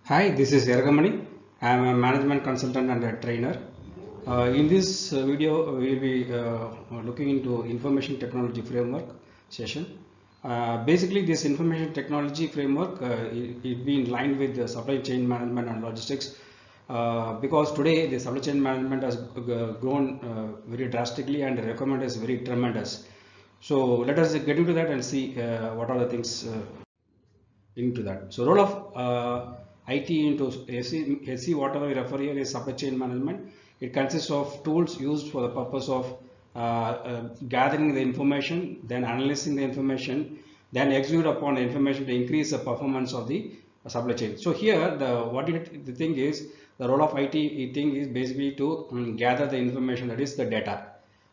Hi, this is Yaragamani. I am a management consultant and a trainer. In this video, we will be looking into information technology framework session. Basically, this information technology framework it be in line with the supply chain management and logistics because today the supply chain management has grown very drastically and the requirement is very tremendous. So let us get into that and see what are the things into that. So role of IT into SC, whatever we refer here is supply chain management. It consists of tools used for the purpose of gathering the information, then analyzing the information, then execute upon the information to increase the performance of the supply chain. So here the thing is the role of IT thing is basically to gather the information, that is the data,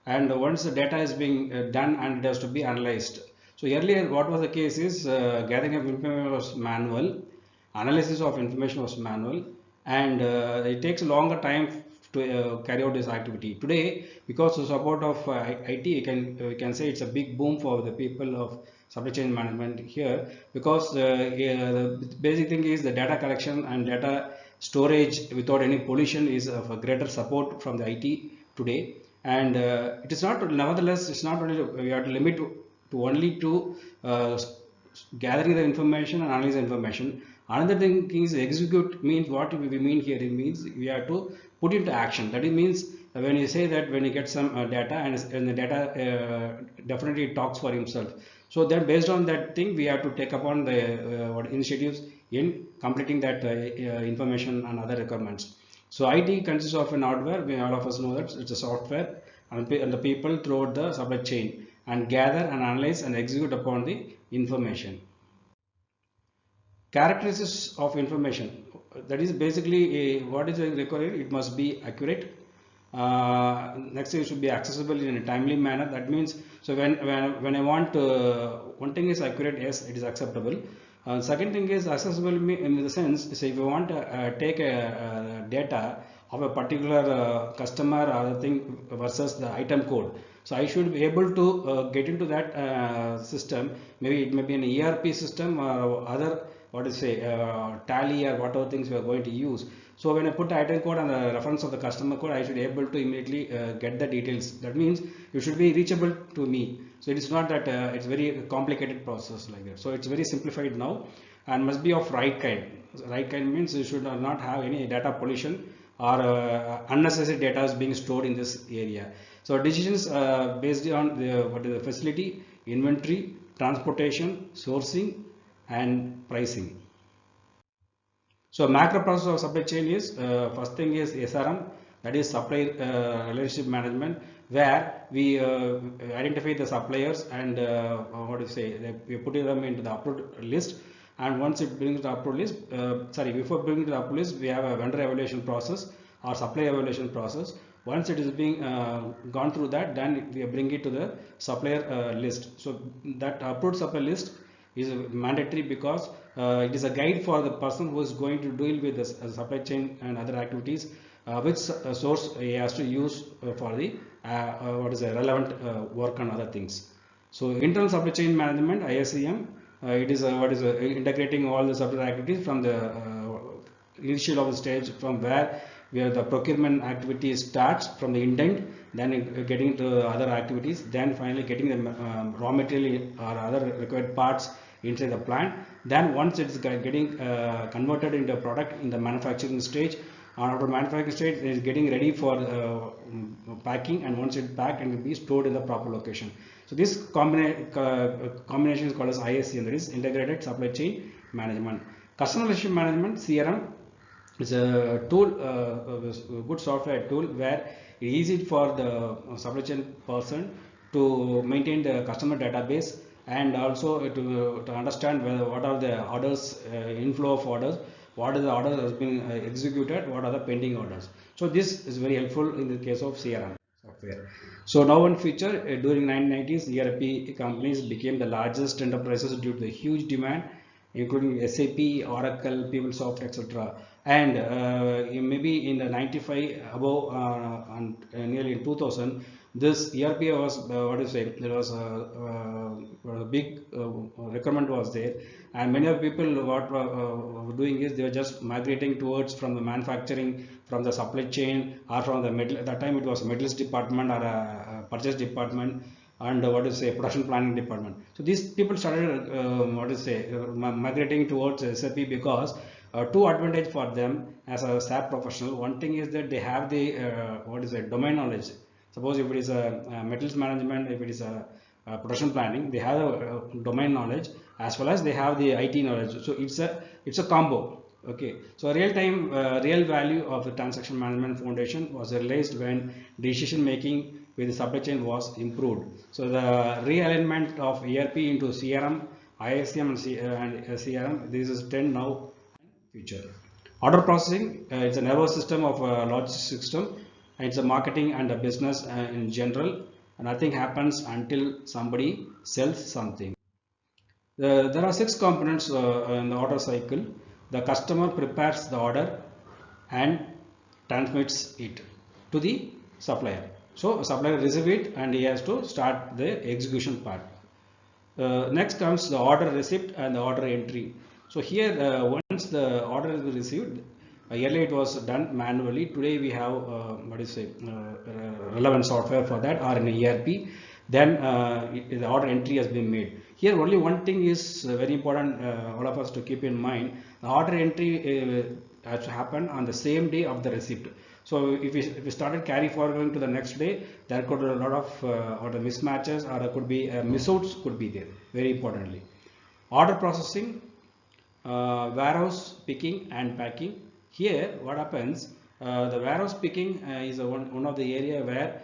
and once the data is being done and it has to be analyzed. So earlier what was the case is gathering of information was manual, analysis of information was manual, and it takes a longer time to carry out this activity. Today, because of support of IT, we can say it's a big boom for the people of supply chain management here, because the basic thing is the data collection and data storage without any pollution is of a greater support from the IT today. And it is not, nevertheless, it's not only we have to limit to only to gathering the information and analyze the information. Another thing is execute means what we mean here. It means we have to put into action. That it means when you say that when you get some data and the data definitely talks for himself. So then based on that thing we have to take upon the initiatives in completing that information and other requirements. So IT consists of an hardware. We all of us know that it's a software, and the people throughout the supply chain and gather and analyze and execute upon the information. Characteristics of information, that is basically what is required. It must be accurate. Next, it should be accessible in a timely manner. That means, so when I want one thing is accurate, yes, it is acceptable. Second thing is accessible in the sense, say if you want to take a data of a particular customer or other thing versus the item code. So I should be able to get into that system. Maybe it may be an ERP system or other, what to say, tally or whatever things we are going to use. So when I put the item code and the reference of the customer code, I should be able to immediately get the details. That means you should be reachable to me. So it is not that it's very complicated process like that. So it's very simplified now and must be of right kind. Right kind means you should not have any data pollution or unnecessary data is being stored in this area. So decisions based on what is the facility, inventory, transportation, sourcing, and pricing. So macro process of supply chain is first thing is SRM, that is supply relationship management, where we identify the suppliers and what do you say, we put them into the approved list. And once it brings the approved list, before bringing the approved list, we have a vendor evaluation process or supply evaluation process. Once it is being gone through that, then we bring it to the supplier list. So that approved supplier list is mandatory because it is a guide for the person who is going to deal with the supply chain and other activities, which source he has to use for the what is the relevant work and other things. So internal supply chain management, ISCM, it is integrating all the supply activities from the initial of the stage, from where the procurement activity starts from the intent, then getting to other activities, then finally getting the raw material or other required parts inside the plant. Then once it's getting converted into a product in the manufacturing stage, after manufacturing stage it is getting ready for packing, and once it's packed and will be stored in the proper location. So this combination is called as ISCM, that is integrated supply chain management. Customer relationship management, CRM, is a tool, a good software tool where it is easy for the supply chain person to maintain the customer database, and also to understand what are the orders, inflow of orders, what is the order that has been executed, what are the pending orders. So this is very helpful in the case of CRM software. So now one feature, during 1990s, ERP companies became the largest enterprises due to the huge demand, including SAP, Oracle, PeopleSoft, etc. And maybe in the 95 above and nearly in 2000, this ERP was what do you say? There was a big requirement was there, and many of people what were doing is they were just migrating towards from the manufacturing, from the supply chain, or from the middle. At that time, it was metals department or a purchase department, and what do you say, production planning department. So these people started what do you say, migrating towards SAP because two advantage for them as a SAP professional. One thing is that they have the what is it, domain knowledge. Suppose if it is a metals management, if it is a production planning, they have a domain knowledge as well as they have the IT knowledge. So it's a combo. Okay, so real time real value of the transaction management foundation was realized when decision making with the supply chain was improved. So the realignment of ERP into CRM, ISM and CRM, this is trend now future. Order processing, it's a nervous system of a logistics system. It's a marketing and a business in general. Nothing happens until somebody sells something. There are six components in the order cycle. The customer prepares the order and transmits it to the supplier. So supplier receives it and he has to start the execution part. Next comes the order receipt and the order entry. So here once the order is received, earlier it was done manually. Today we have what is say relevant software for that, or in ERP. Then the order entry has been made. Here only one thing is very important, all of us to keep in mind. The order entry has to happen on the same day of the receipt. So if we started carry forwarding to the next day, there could be a lot of order mismatches, or there could be misouts could be there. Very importantly, order processing, warehouse picking and packing. Here what happens, the warehouse picking is one of the area where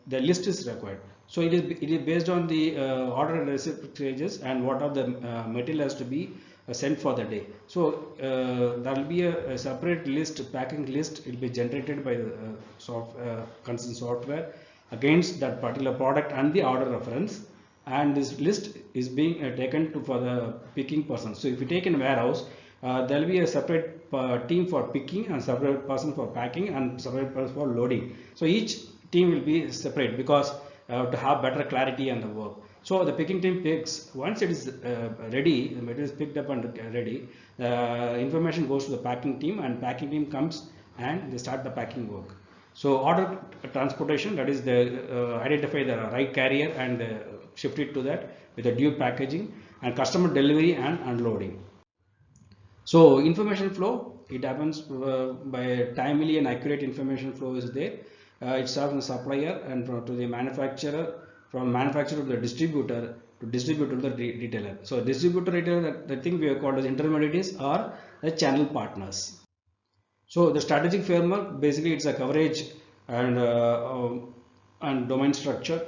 the list is required. So it is based on the order and receipt stages and what are the material has to be sent for the day. So there will be a separate list, packing list. It will be generated by the concerned software against that particular product and the order reference, and this list is being taken to for the picking person. So if you take in warehouse, there will be a separate team for picking and separate person for packing and separate person for loading. So each team will be separate because to have better clarity on the work. So the picking team picks, once it is ready, the material is picked up and ready, information goes to the packing team, and packing team comes and they start the packing work. So order transportation, that is the identify the right carrier and shift it to that with the due packaging, and customer delivery and unloading. So information flow, it happens by timely and accurate information flow is there. It starts from the supplier and to the manufacturer, from manufacturer to the distributor to the retailer. So distributor, retailer, the thing we have called as intermediaries or the channel partners. So the strategic framework, basically it's a coverage and domain structure,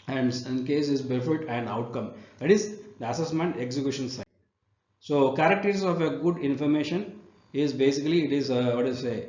and in case is benefit and outcome, that is the assessment execution side. So characteristics of a good information is basically it is what is say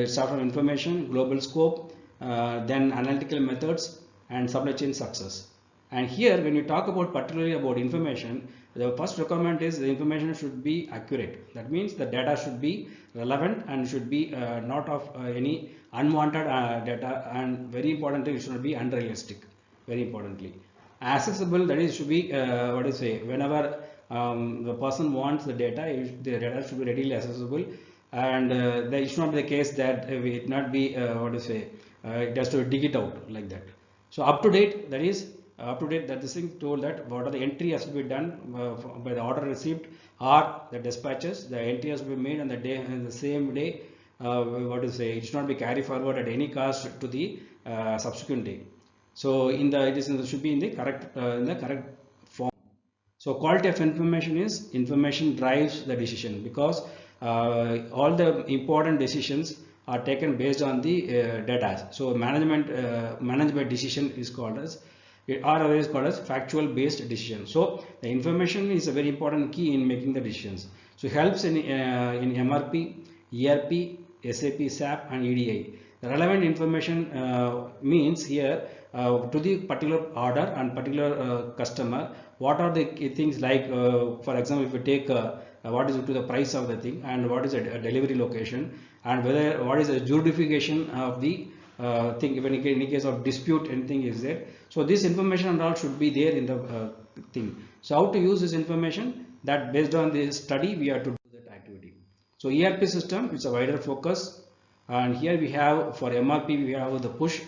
start from information, global scope, then analytical methods and supply chain success. And here when you talk about particularly about information, the first requirement is the information should be accurate. That means the data should be relevant and should be not of any unwanted data, and very importantly it should not be unrealistic. Very importantly, accessible, that is should be what is say whenever the person wants the data should be readily accessible, and there should not be the case that it not be what to say it has to dig it out like that. So up to date, that is up to date, that this thing told that what are the entry has to be done by the order received or the dispatches. The entry has to be made on the day, in the same day. What to say, it should not be carried forward at any cost to the subsequent day. So it should be in the correct form. So quality of information is information drives the decision, because all the important decisions are taken based on the data. So management decision is called as, or otherwise called as factual based decision. So the information is a very important key in making the decisions. So it helps in MRP, ERP, SAP, SAP and EDI. The relevant information means here to the particular order and particular customer, what are the things like for example, if you take what is to the price of the thing, and what is a delivery location, and whether what is the justification of the thing, if any case of dispute, anything is there. So this information and all should be there in the thing. So how to use this information? That based on the study we have to do that activity. So ERP system, it's a wider focus, and here we have for MRP we have the push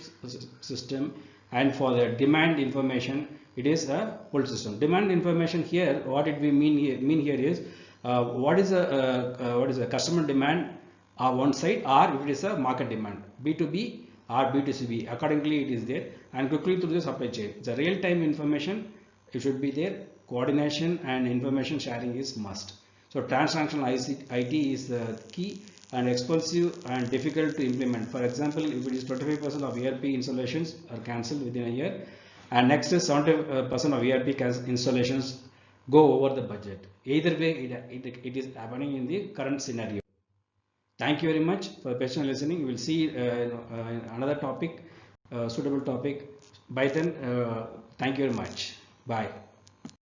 system, and for the demand information it is a pull system. Demand information here, what it we mean here is what is a customer demand one side, or if it is a market demand, B2B or B2C, accordingly it is there, and quickly through the supply chain. It's a real-time information, it should be there. Coordination and information sharing is must. So transactional IT is the key, and expensive and difficult to implement. For example, if it is 25% of ERP installations are cancelled within a year, and next is 70% of ERP installations go over the budget. Either way, it is happening in the current scenario. Thank you very much for patient listening. We will see another topic, suitable topic. By then, thank you very much. Bye.